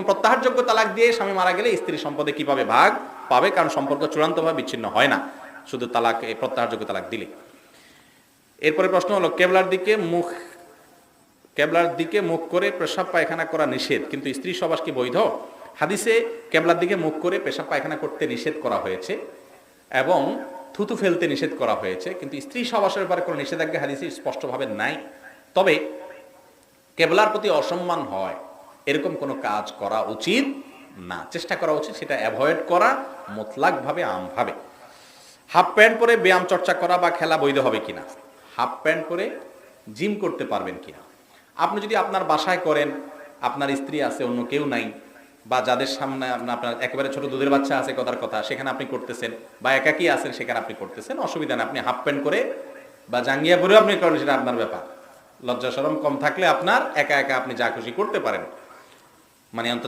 প্রত্যাহারযোগ্য তালাক দিয়ে স্বামী মারা গেলে স্ত্রী সম্পদে কিভাবে ভাগ পাবে? কারণ সম্পর্ক চূড়ান্তভাবে বিচ্ছিন্ন হয় না শুধু তালাক, প্রত্যাহারযোগ্য তালাক দিলে। এরপরে প্রশ্ন হলো, কেবলার দিকে মুখ করে পেশাব পায়খানা করা নিষেধ, কিন্তু স্ত্রী সহবাস কি বৈধ? হাদিসে কেবলার দিকে মুখ করে পেশাব পায়খানা করতে নিষেধ করা হয়েছে এবং থুতু ফেলতে নিষেধ করা হয়েছে, কিন্তু স্ত্রী সহবাসের ব্যাপারে কোনো নিষেধাজ্ঞা হাদিসে স্পষ্টভাবে নাই। তবে কেবলার প্রতি অসম্মান হয় এরকম কোনো কাজ করা উচিত না, চেষ্টা করা উচিত সেটা অ্যাভয়েড করা মুতলাকভাবে, আমভাবে। হাফ প্যান্ট পরে ব্যায়াম চর্চা করা বা খেলা বৈধ হবে কিনা? হাফ প্যান্ট পরে জিম করতে পারবেন কিনা? আপনি যদি আপনার বাসায় করেন, আপনার স্ত্রী আছে, অন্য কেউ নাই, বা যাদের সামনে আপনার একেবারে ছোট দুধের বাচ্চা আছে কথার কথা, সেখানে আপনি করতেছেন, বা একাকী আছেন সেখানে আপনি করতেছেন, অসুবিধা নেই। আপনি হাফ প্যান্ট করে বা জাঙ্গিয়া পরেও আপনি করেন, সেটা আপনার ব্যাপার। লজ্জা শরম কম থাকলে আপনার একা একা আপনি যা খুশি করতে পারেন, মানে